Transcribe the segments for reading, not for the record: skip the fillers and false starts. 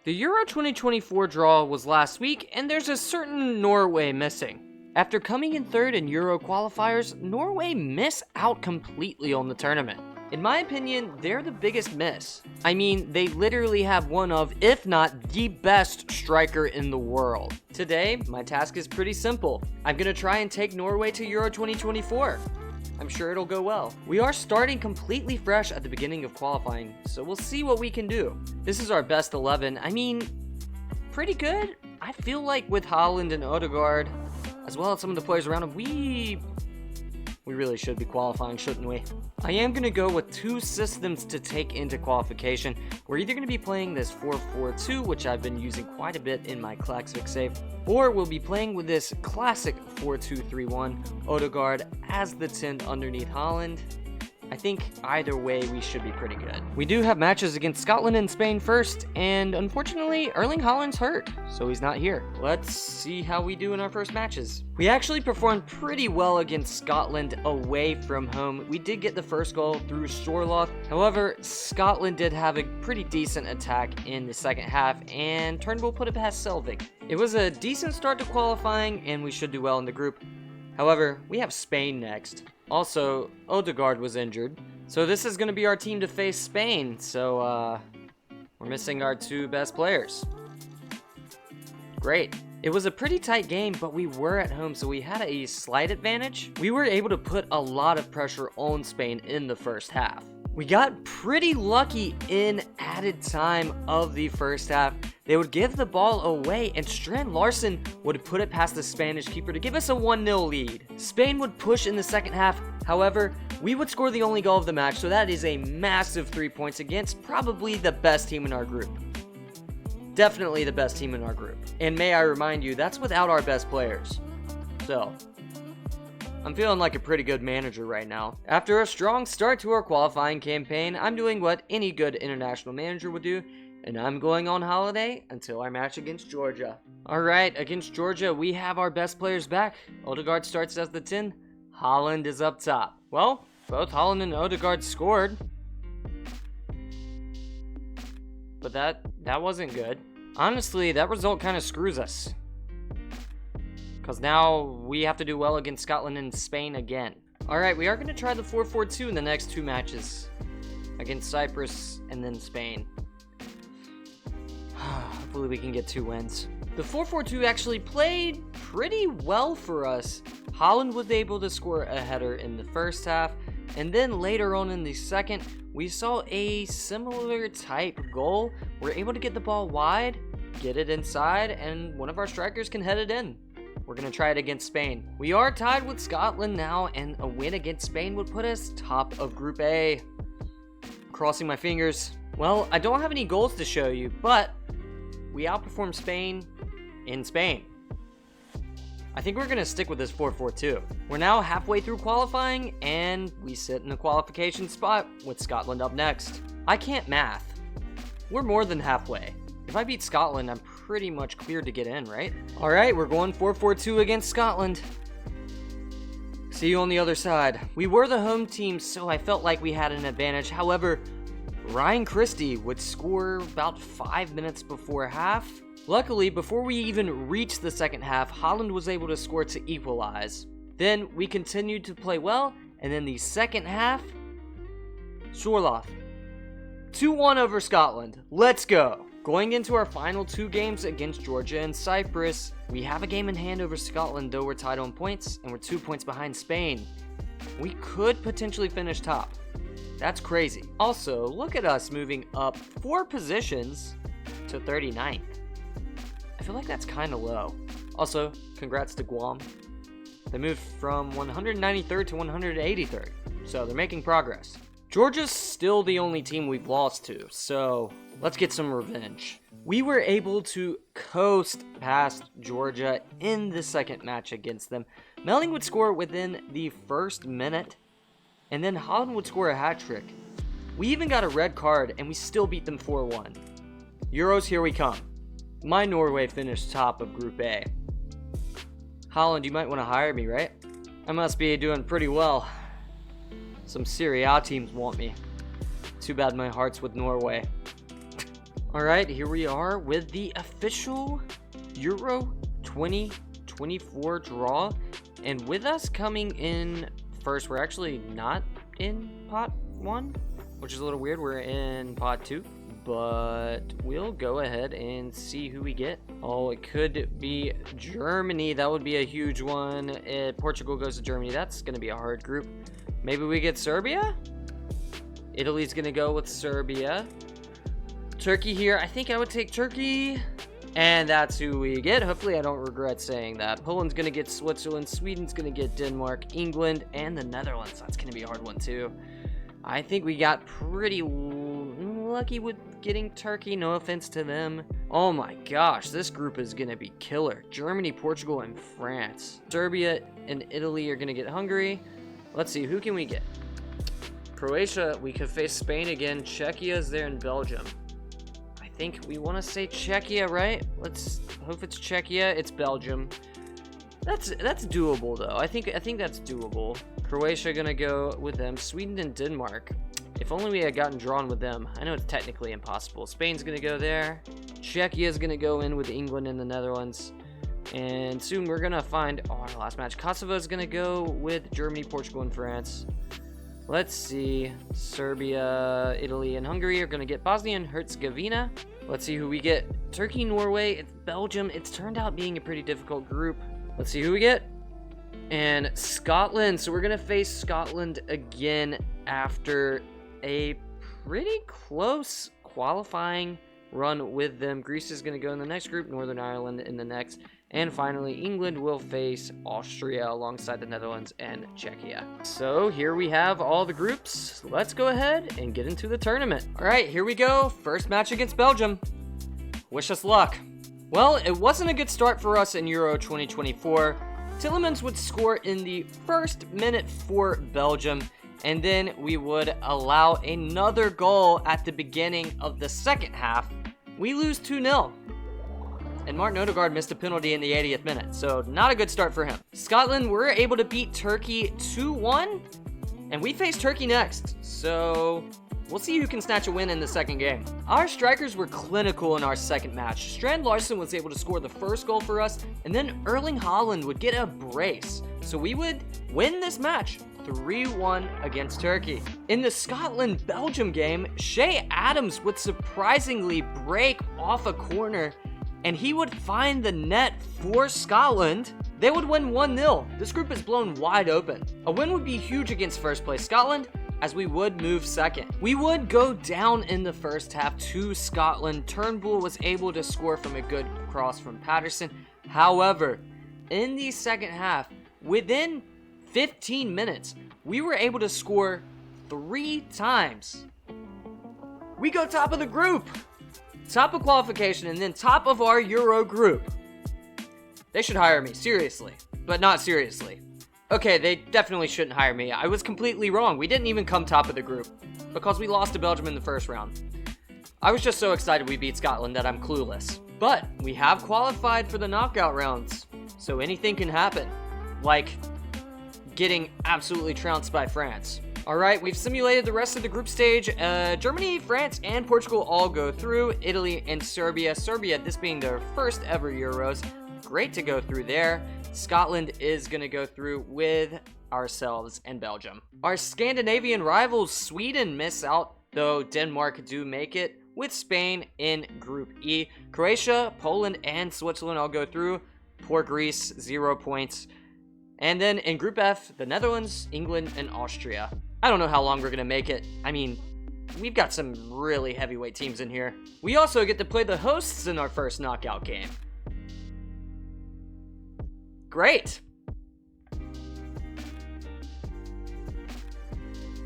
The Euro 2024 draw was last week, and there's a certain Norway missing. After coming in third in Euro qualifiers, Norway miss out completely on the tournament. In my opinion, they're the biggest miss. I mean, they literally have one of, if not the best striker in the world. Today, my task is pretty simple. I'm gonna try and take Norway to Euro 2024. I'm sure it'll go well. We are starting completely fresh at the beginning of qualifying, so we'll see what we can do. This is our best 11. I mean, pretty good. I feel like with Haaland and Odegaard, as well as some of the players around him, we really should be qualifying, shouldn't we? I am going to go with two systems to take into qualification. We're either going to be playing this 4-4-2, which I've been using quite a bit in my Klaxvik save, or we'll be playing with this classic 4-2-3-1, Odegaard as the 10 underneath Haaland. I think either way we should be pretty good. We do have matches against Scotland and Spain first, and unfortunately Erling Haaland's hurt, so he's not here. Let's see how we do in our first matches. We actually performed pretty well against Scotland away from home. We did get the first goal through Sorloth. However, Scotland did have a pretty decent attack in the second half, and Turnbull put it past Selvig. It was a decent start to qualifying, and we should do well in the group. However, we have Spain next. Also, Odegaard was injured, so this is going to be our team to face Spain, so we're missing our two best players. Great. It was a pretty tight game, but we were at home, so we had a slight advantage. We were able to put a lot of pressure on Spain in the first half. We got pretty lucky in added time of the first half. They would give the ball away, and Strand Larsen would put it past the Spanish keeper to give us a 1-0 lead. Spain would push in the second half. However, we would score the only goal of the match, so that is a massive 3 points against probably the best team in our group. Definitely the best team in our group. And may I remind you, that's without our best players. So, I'm feeling like a pretty good manager right now. After a strong start to our qualifying campaign, I'm doing what any good international manager would do, and I'm going on holiday until our match against Georgia. Alright, against Georgia, we have our best players back. Odegaard starts as the 10. Haaland is up top. Well, both Haaland and Odegaard scored. But that wasn't good. Honestly, that result kind of screws us. Because now we have to do well against Scotland and Spain again. Alright, we are going to try the 4-4-2 in the next two matches. Against Cyprus and then Spain. Hopefully we can get 2 wins. The 4-4-2 actually played pretty well for us. Haaland was able to score a header in the first half, and then later on in the second, we saw a similar type goal. We're able to get the ball wide, get it inside, and one of our strikers can head it in. We're going to try it against Spain. We are tied with Scotland now, and a win against Spain would put us top of Group A. Crossing my fingers. Well, I don't have any goals to show you, but we outperformed Spain in Spain. I think we're going to stick with this 4-4-2. We're now halfway through qualifying, and we sit in a qualification spot with Scotland up next. I can't math. We're more than halfway. If I beat Scotland, I'm pretty much cleared to get in, right? Alright, we're going 4-4-2 against Scotland. See you on the other side. We were the home team, so I felt like we had an advantage. However, Ryan Christie would score about 5 minutes before half. Luckily, before we even reached the second half, Haaland was able to score to equalize. Then we continued to play well, and then the second half, Sorloth. 2-1 over Scotland. Let's go. Going into our final 2 games against Georgia and Cyprus, we have a game in hand over Scotland, though we're tied on points, and we're 2 points behind Spain. We could potentially finish top. That's crazy. Also, look at us moving up 4 positions to 39th. I feel like that's kind of low. Also, congrats to Guam. They moved from 193rd to 183rd, so they're making progress. Georgia's still the only team we've lost to, so let's get some revenge. We were able to coast past Georgia in the second match against them. Melling would score within the first minute, and then Haaland would score a hat trick. We even got a red card, and we still beat them 4-1. Euros, here we come. My Norway finished top of Group A. Haaland, you might want to hire me, right? I must be doing pretty well. Some Serie A teams want me. Too bad my heart's with Norway. Alright, here we are with the official Euro 2024 draw. And with us coming in first, we're actually not in pot 1, which is a little weird. We're in pot 2. But we'll go ahead and see who we get. Oh, it could be Germany. That would be a huge one. Portugal goes to Germany. That's going to be a hard group. Maybe we get Serbia? Italy's going to go with Serbia. Turkey here. I think I would take Turkey. And that's who we get. Hopefully I don't regret saying that. Poland's going to get Switzerland. Sweden's going to get Denmark, England, and the Netherlands. That's going to be a hard one too. I think we got pretty lucky with getting Turkey. No offense to them. Oh my gosh, this group is going to be killer. Germany, Portugal, and France. Serbia and Italy are going to get Hungary. Let's see, who can we get? Croatia, we could face Spain again. Czechia is there in Belgium. I think we want to say Czechia, right? Let's hope it's Czechia. It's Belgium. That's doable though. I think that's doable. Croatia gonna go with them. Sweden and Denmark. If only we had gotten drawn with them. I know it's technically impossible. Spain's gonna go there. Czechia is gonna go in with England and the Netherlands. And soon we're gonna find our last match. Kosovo is gonna go with Germany, Portugal, and France. Let's see. Serbia, Italy, and Hungary are going to get Bosnia and Herzegovina. Let's see who we get. Turkey, Norway, it's Belgium. It's turned out being a pretty difficult group. Let's see who we get. And Scotland. So we're going to face Scotland again after a pretty close qualifying run with them. Greece is going to go in the next group. Northern Ireland in the next. And finally, England will face Austria alongside the Netherlands and Czechia. So here we have all the groups. Let's go ahead and get into the tournament. All right, here we go. First match against Belgium. Wish us luck. Well, it wasn't a good start for us in Euro 2024. Tielemans would score in the first minute for Belgium, and then we would allow another goal at the beginning of the second half. We lose 2-0. And Martin Odegaard missed a penalty in the 80th minute, so not a good start for him. Scotland were able to beat Turkey 2-1, and we face Turkey next, so we'll see who can snatch a win in the second game. Our strikers were clinical in our second match. Strand Larsen was able to score the first goal for us, and then Erling Haaland would get a brace, so we would win this match 3-1 against Turkey. In the Scotland-Belgium game, Shea Adams would surprisingly break off a corner, and he would find the net for Scotland. They would win 1-0. This group is blown wide open. A win would be huge against first place Scotland, as we would move second. We would go down in the first half to Scotland. Turnbull was able to score from a good cross from Patterson. However, in the second half, within 15 minutes, we were able to score 3 times. We go top of the group. Top of qualification, and then top of our Euro group. They should hire me, seriously. But not seriously. Okay, they definitely shouldn't hire me. I was completely wrong. We didn't even come top of the group, because we lost to Belgium in the first round. I was just so excited we beat Scotland that I'm clueless. But we have qualified for the knockout rounds, so anything can happen. Like getting absolutely trounced by France. Alright, we've simulated the rest of the group stage. Germany, France, and Portugal all go through. Italy and Serbia. Serbia, this being their first ever Euros. Great to go through there. Scotland is going to go through with ourselves and Belgium. Our Scandinavian rivals, Sweden, miss out, though Denmark do make it, with Spain in Group E. Croatia, Poland, and Switzerland all go through. Poor Greece, 0 points. And then in Group F, the Netherlands, England, and Austria. I don't know how long we're going to make it. I mean, we've got some really heavyweight teams in here. We also get to play the hosts in our first knockout game. Great.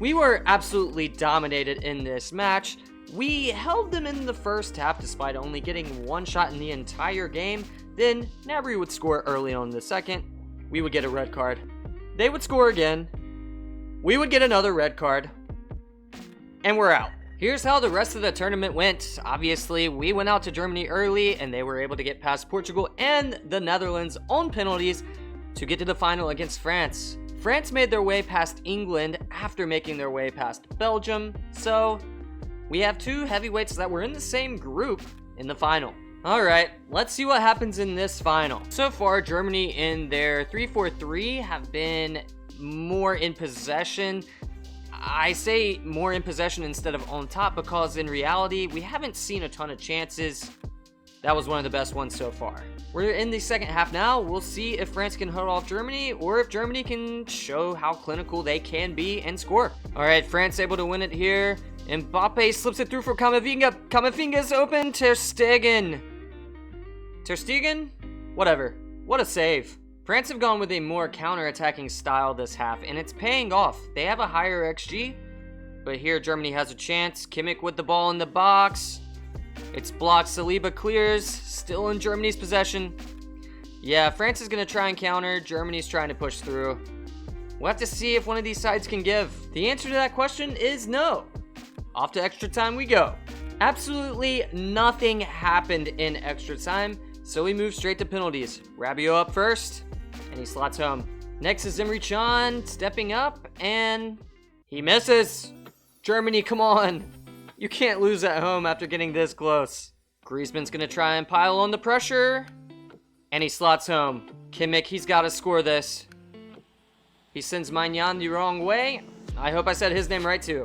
We were absolutely dominated in this match. We held them in the first half despite only getting 1 shot in the entire game. Then Gnabry would score early on in the second. We would get a red card. They would score again. We would get another red card. And we're out. Here's how the rest of the tournament went. Obviously, we went out to Germany early, and they were able to get past Portugal and the Netherlands on penalties to get to the final against France. France made their way past England after making their way past Belgium, so We have two heavyweights that were in the same group in the final. Alright, let's see what happens in this final. So far, Germany in their 3-4-3 have been more in possession. I say more in possession instead of on top because in reality, we haven't seen a ton of chances. That was one of the best ones so far. We're in the second half now. We'll see if France can hold off Germany or if Germany can show how clinical they can be and score. Alright, France able to win it here. Mbappe slips it through for Camavinga. Camavinga's open. Ter Stegen. Ter Stegen? Whatever. What a save. France have gone with a more counter-attacking style this half, and it's paying off. They have a higher XG, but here Germany has a chance. Kimmich with the ball in the box. It's blocked. Saliba clears. Still in Germany's possession. Yeah, France is going to try and counter. Germany's trying to push through. We'll have to see if one of these sides can give. The answer to that question is no. Off to extra time we go. Absolutely nothing happened in extra time, so we move straight to penalties. Rabiot up first, and he slots home. Next is Emre Can stepping up, and he misses. Germany, come on. You can't lose at home after getting this close. Griezmann's going to try and pile on the pressure, and he slots home. Kimmich, he's got to score this. He sends Maignan the wrong way. I hope I said his name right, too.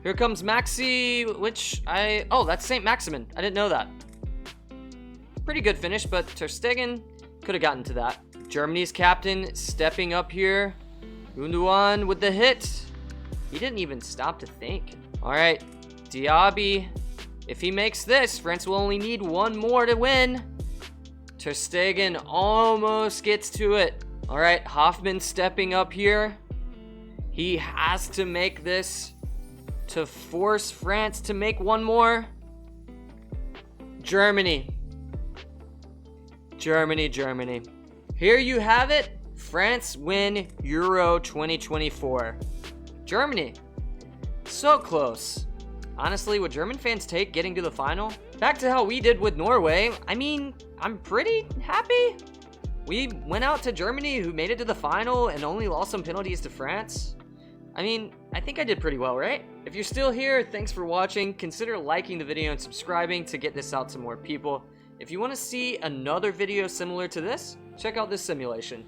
Here comes Maxi, oh, that's Saint Maximin. I didn't know that. Pretty good finish, but Ter Stegen could have gotten to that. Germany's captain stepping up here. Gundogan with the hit. He didn't even stop to think. All right, Diaby. If he makes this, France will only need one more to win. Ter Stegen almost gets to it. All right, Hoffman stepping up here. He has to make this to force France to make one more. Germany. Germany. Here you have it. France win Euro 2024. Germany. So close. Honestly, would German fans take getting to the final? Back to how we did with Norway. I mean, I'm pretty happy. We went out to Germany, who made it to the final and only lost some penalties to France. I mean, I think I did pretty well, right? If you're still here, thanks for watching. Consider liking the video and subscribing to get this out to more people. If you want to see another video similar to this, check out this simulation.